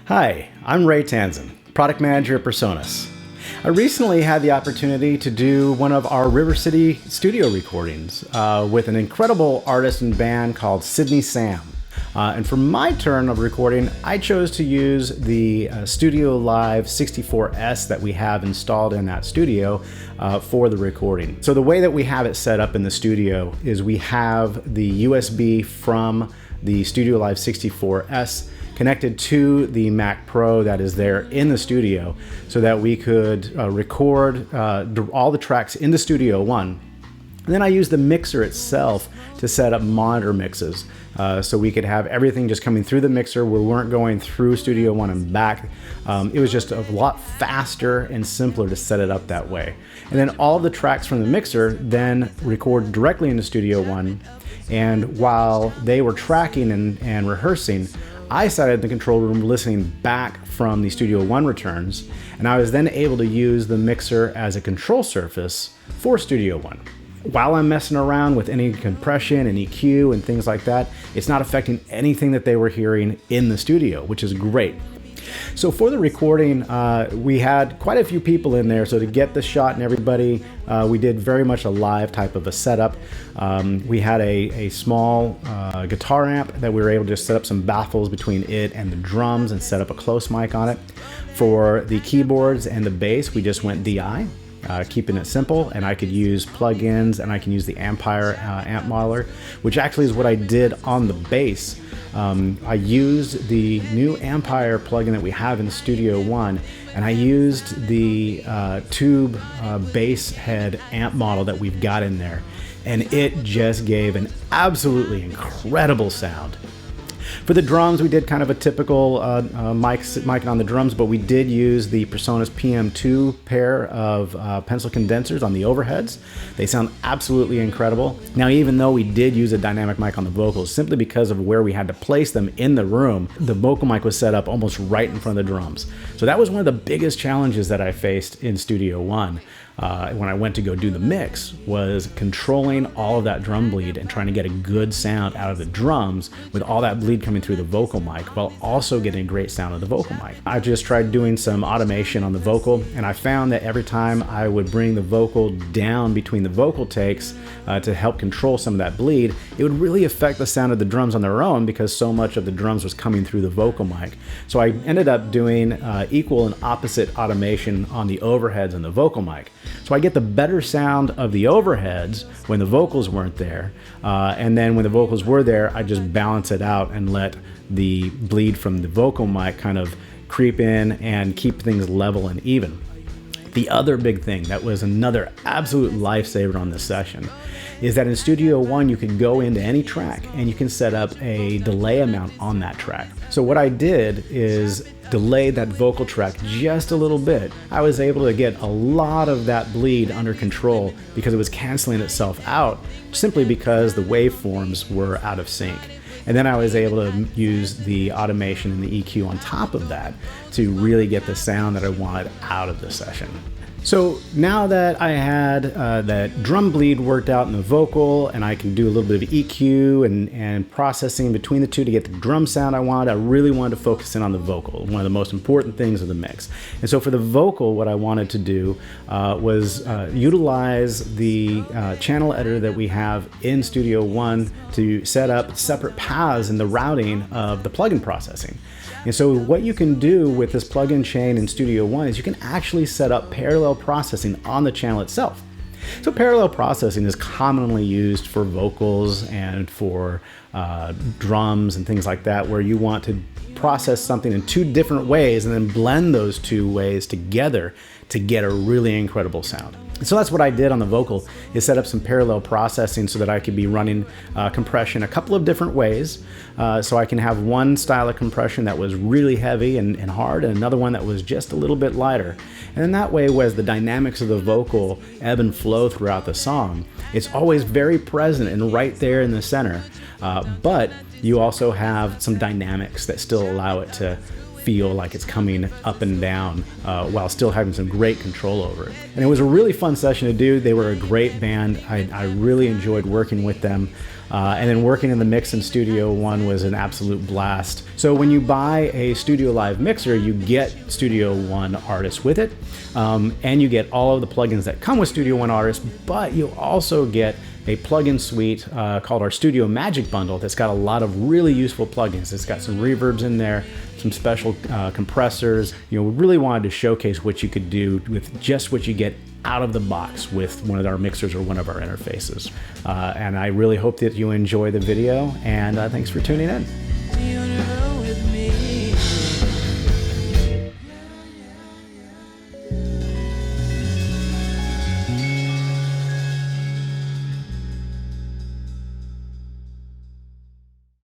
Hi, I'm Ray Tantzen, Product Manager at PreSonus. I recently had the opportunity to do one of our River City studio recordings with an incredible artist and band called Sydney Sam. And for my turn of recording, I chose to use the StudioLive 64S that we have installed in that studio for the recording. So the way that we have it set up in the studio is we have the USB from the StudioLive 64S connected to the Mac Pro that is there in the studio so that we could record all the tracks into Studio One. And then I used the mixer itself to set up monitor mixes so we could have everything just coming through the mixer. We weren't going through Studio One and back. It was just a lot faster and simpler to set it up that way. And then all the tracks from the mixer then record directly into Studio One. And while they were tracking and rehearsing, I sat in the control room listening back from the Studio One returns, and I was then able to use the mixer as a control surface for Studio One. While I'm messing around with any compression and EQ and things like that, it's not affecting anything that they were hearing in the studio, which is great. So for the recording, we had quite a few people in there, so to get the shot and everybody, we did very much a live type of a setup. We had a small guitar amp that we were able to just set up some baffles between it and the drums and set up a close mic on it. For the keyboards and the bass, we just went DI. Keeping it simple, and I could use plugins and I can use the Ampere amp modeler, which actually is what I did on the bass. I used the new Ampere plugin that we have in Studio One, and I used the tube bass head amp model that we've got in there, and it just gave an absolutely incredible sound. For the drums, we did kind of a typical mic on the drums, but we did use the PreSonus PM2 pair of pencil condensers on the overheads. They sound absolutely incredible. Now, even though we did use a dynamic mic on the vocals, simply because of where we had to place them in the room, the vocal mic was set up almost right in front of the drums. So that was one of the biggest challenges that I faced in Studio One. When I went to go do the mix, was controlling all of that drum bleed and trying to get a good sound out of the drums with all that bleed coming through the vocal mic while also getting a great sound of the vocal mic. I just tried doing some automation on the vocal, and I found that every time I would bring the vocal down between the vocal takes to help control some of that bleed, it would really affect the sound of the drums on their own because so much of the drums was coming through the vocal mic. So I ended up doing equal and opposite automation on the overheads and the vocal mic. So I get the better sound of the overheads when the vocals weren't there, and then when the vocals were there, I just balance it out and let the bleed from the vocal mic kind of creep in and keep things level and even. The other big thing that was another absolute lifesaver on this session is that in Studio One you can go into any track and you can set up a delay amount on that track. So what I did is delay that vocal track just a little bit. I was able to get a lot of that bleed under control because it was canceling itself out simply because the waveforms were out of sync. And then I was able to use the automation and the EQ on top of that to really get the sound that I wanted out of the session. So now that I had that drum bleed worked out in the vocal, and I can do a little bit of EQ and processing between the two to get the drum sound I wanted, I really wanted to focus in on the vocal, one of the most important things of the mix. And so for the vocal, what I wanted to do was utilize the channel editor that we have in Studio One to set up separate paths in the routing of the plugin processing. And so what you can do with this plugin chain in Studio One is you can actually set up parallel processing on the channel itself. So parallel processing is commonly used for vocals and for drums and things like that, where you want to process something in two different ways and then blend those two ways together to get a really incredible sound. So that's what I did on the vocal, is set up some parallel processing so that I could be running compression a couple of different ways. So I can have one style of compression that was really heavy and hard, and another one that was just a little bit lighter. And then that way, as the dynamics of the vocal ebb and flow throughout the song, it's always very present and right there in the center. But you also have some dynamics that still allow it to feel like it's coming up and down while still having some great control over it. And it was a really fun session to do. They were a great band. I really enjoyed working with them. And then working in the mix in Studio One was an absolute blast. So when you buy a StudioLive mixer, you get Studio One Artist with it, and you get all of the plugins that come with Studio One Artist, but you also get a plugin suite called our Studio Magic Bundle that's got a lot of really useful plugins. It's got some reverbs in there, some special compressors. We really wanted to showcase what you could do with just what you get out of the box with one of our mixers or one of our interfaces. And I really hope that you enjoy the video, and thanks for tuning in.